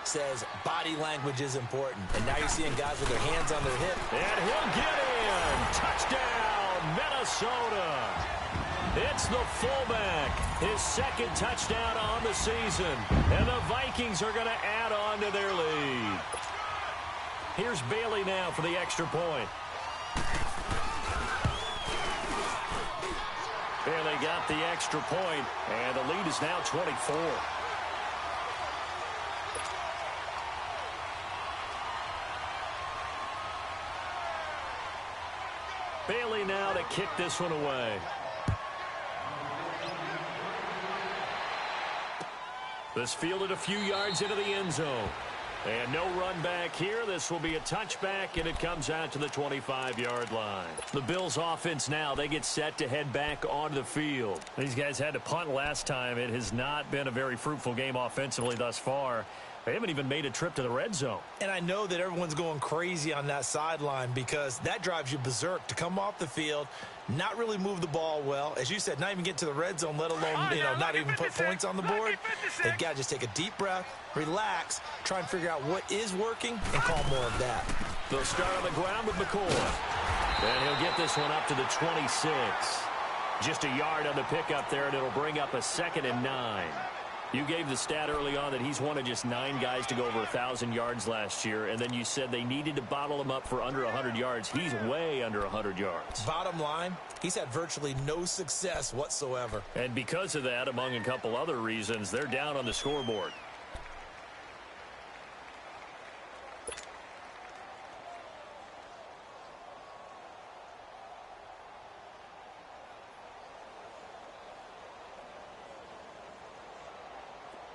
says body language is important. And now you're seeing guys with their hands on their hip. And he'll get in. Touchdown, Minnesota. It's the fullback. His second touchdown on the season. And the Vikings are going to add on to their lead. Here's Bailey now for the extra point. Bailey got the extra point, and the lead is now 24. Bailey now to kick this one away. This fielded a few yards into the end zone. And no run back here. This will be a touchback, and it comes out to the 25-yard line. The Bills offense now, they get set to head back onto the field. These guys had to punt last time. It has not been a very fruitful game offensively thus far. They haven't even made a trip to the red zone. And I know that everyone's going crazy on that sideline because that drives you berserk to come off the field, not really move the ball well. As you said, not even get to the red zone, let alone, not even put points on the board. They've got to just take a deep breath, relax, try and figure out what is working, and call more of that. They'll start on the ground with McCoy. And he'll get this one up to the 26. Just a yard on the pickup there, and it'll bring up a 2nd and 9. You gave the stat early on that he's one of just 9 guys to go over 1,000 yards last year, and then you said they needed to bottle him up for under 100 yards. He's way under 100 yards. Bottom line, he's had virtually no success whatsoever. And because of that, among a couple other reasons, they're down on the scoreboard.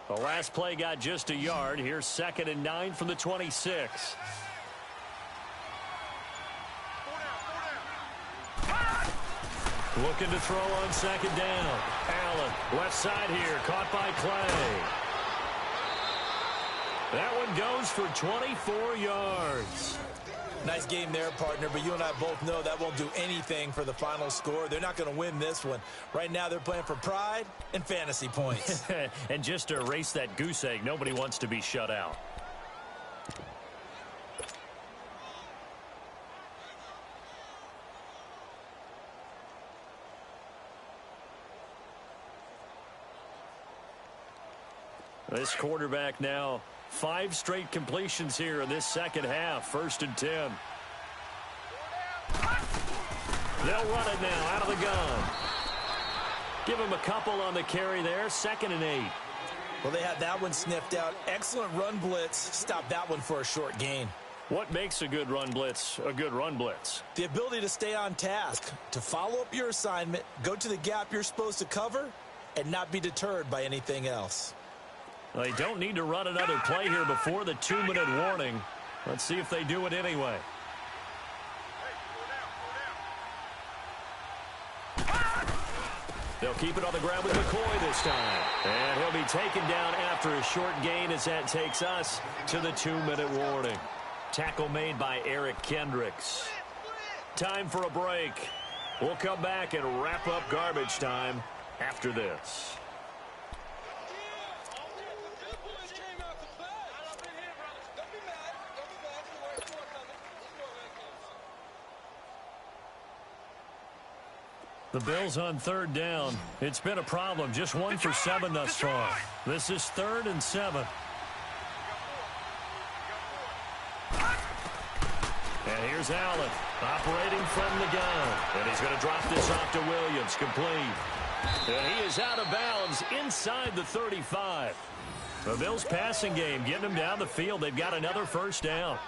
The last play got just a yard. Here's 2nd and 9 from the 26. Looking to throw on 2nd down. Allen, left side here, caught by Clay. That one goes for 24 yards. Nice game there, partner, but you and I both know that won't do anything for the final score. They're not going to win this one. Right now, they're playing for pride and fantasy points. And just to erase that goose egg, nobody wants to be shut out. This quarterback now, 5 straight completions here in this second half. 1st and 10. They'll run it now out of the gun. Give him a couple on the carry there. 2nd and 8. Well, they had that one sniffed out. Excellent run blitz. Stop that one for a short gain. What makes a good run blitz a good run blitz? The ability to stay on task, to follow up your assignment, go to the gap you're supposed to cover, and not be deterred by anything else. They don't need to run another play here before the 2-minute warning. Let's see if they do it anyway. They'll keep it on the ground with McCoy this time. And he'll be taken down after a short gain as that takes us to the 2-minute warning. Tackle made by Eric Kendricks. Time for a break. We'll come back and wrap up garbage time after this. The Bills on 3rd down. It's been a problem. Just 1 for 7 thus far. This is 3rd and 7. And here's Allen operating from the gun. And he's going to drop this off to Williams. Complete. And he is out of bounds inside the 35. The Bills passing game getting them down the field. They've got another 1st down.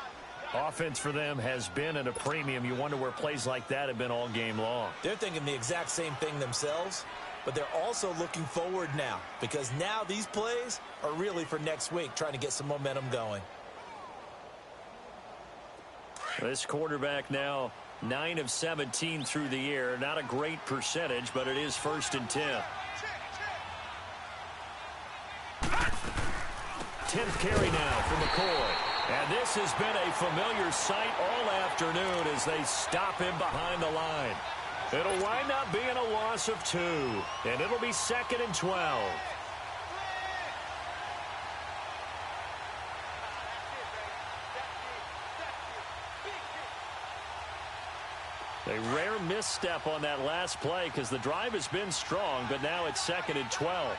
Offense for them has been at a premium. You wonder where plays like that have been all game long. They're thinking the exact same thing themselves, but they're also looking forward now because now these plays are really for next week, trying to get some momentum going. This quarterback now 9 of 17 through the air. Not a great percentage, but it is 1st and 10. 10th carry now for McCoy. And this has been a familiar sight all afternoon as they stop him behind the line. It'll wind up being a loss of 2, and it'll be 2nd and 12. A rare misstep on that last play because the drive has been strong, but now it's 2nd and 12.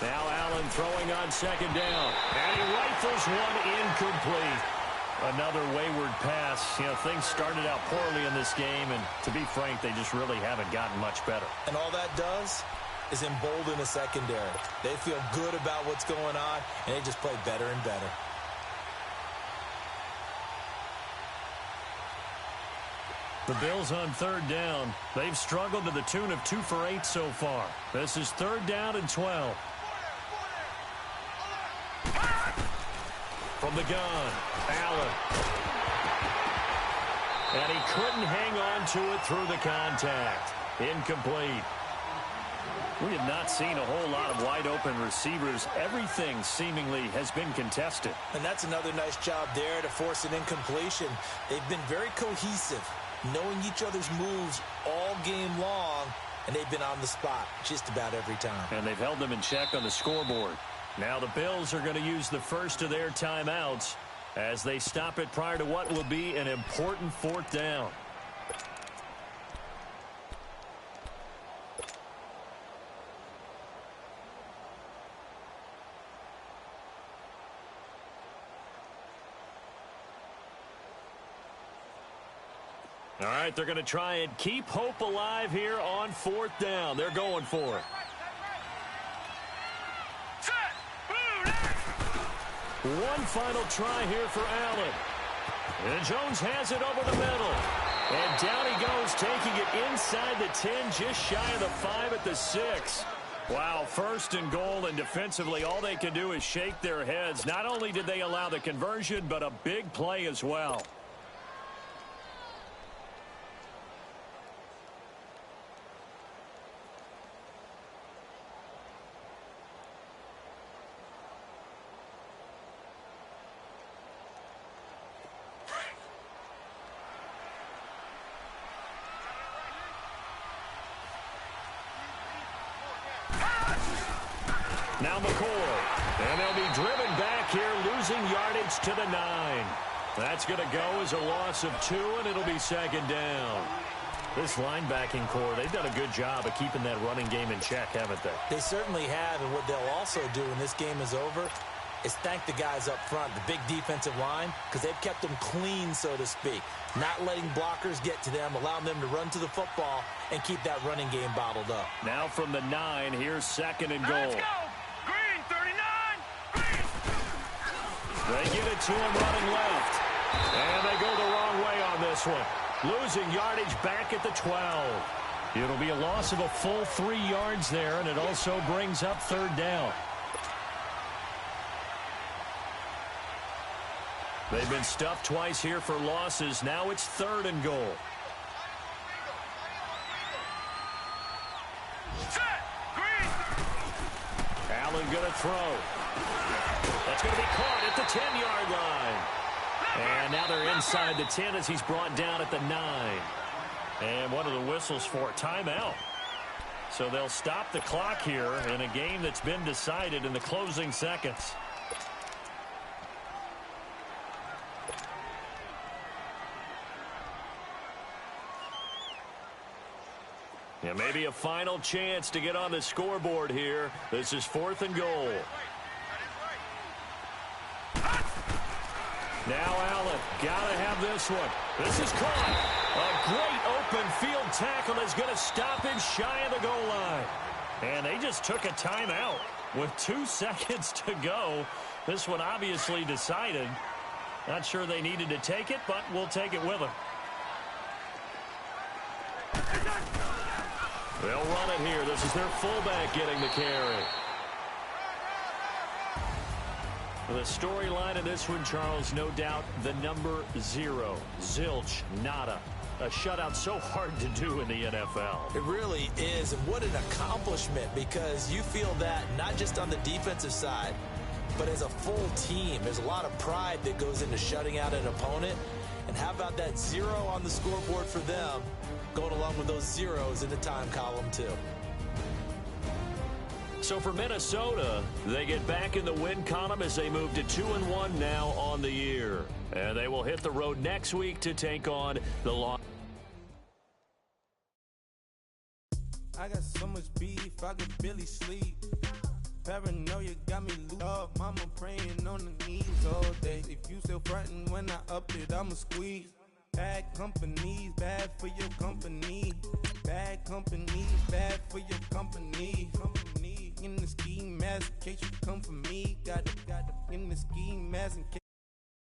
Now Allen throwing on 2nd down. And he rifles one incomplete. Another wayward pass. You know, things started out poorly in this game, and to be frank, they just really haven't gotten much better. And all that does is embolden the secondary. They feel good about what's going on, and they just play better and better. The Bills on 3rd down. They've struggled to the tune of 2 for 8 so far. This is 3rd down and 12. From the gun, Allen. And he couldn't hang on to it through the contact. Incomplete. We have not seen a whole lot of wide-open receivers. Everything seemingly has been contested. And that's another nice job there to force an incompletion. They've been very cohesive, knowing each other's moves all game long, and they've been on the spot just about every time. And they've held them in check on the scoreboard. Now the Bills are going to use the first of their timeouts as they stop it prior to what will be an important 4th down. All right, they're going to try and keep hope alive here on 4th down. They're going for it. One final try here for Allen. And Jones has it over the middle. And down he goes, taking it inside the 10, just shy of the 5 at the 6. Wow, 1st and goal, and defensively all they can do is shake their heads. Not only did they allow the conversion, but a big play as well. Now McCoy, and they'll be driven back here, losing yardage to the 9. That's going to go as a loss of 2, and it'll be 2nd down. This linebacking core, they've done a good job of keeping that running game in check, haven't they? They certainly have, and what they'll also do when this game is over is thank the guys up front, the big defensive line, because they've kept them clean, so to speak. Not letting blockers get to them, allowing them to run to the football and keep that running game bottled up. Now from the 9, here's 2nd and goal. Let's go! Green, 39! Green! They give it to him running left. And they go the wrong way on this one. Losing yardage back at the 12. It'll be a loss of a full 3 yards there, and it also brings up 3rd down. They've been stuffed twice here for losses. Now it's 3rd and goal. Set! Green! Allen going to throw. That's going to be caught at the 10-yard line. And now they're inside the 10 as he's brought down at the 9. And what are the whistles for? Timeout. So they'll stop the clock here in a game that's been decided in the closing seconds. Yeah, maybe a final chance to get on the scoreboard here. This is 4th and goal. Now Allen, gotta have this one. This is caught. A great open field tackle is going to stop him shy of the goal line. And they just took a timeout with 2 seconds to go. This one obviously decided. Not sure they needed to take it, but we'll take it with them. They'll run it here. This is their fullback getting the carry. The storyline of this one, Charles, no doubt the number 0. Zilch, nada. A shutout so hard to do in the NFL. It really is, and what an accomplishment, because you feel that not just on the defensive side, but as a full team. There's a lot of pride that goes into shutting out an opponent. And how about that 0 on the scoreboard for them, going along with those zeros in the time column too. So for Minnesota, they get back in the win column as they move to 2-1 now on the year. And they will hit the road next week to take on the Los. I got so much beef, I could barely sleep. Paranoia got me looped up. Mama praying on the knees all day. If you still frontin' when I up it, I'ma squeeze. Bad companies, bad for your company. Bad companies, bad for your company. In the ski mask, in case you come for me. Got in the ski mask in case.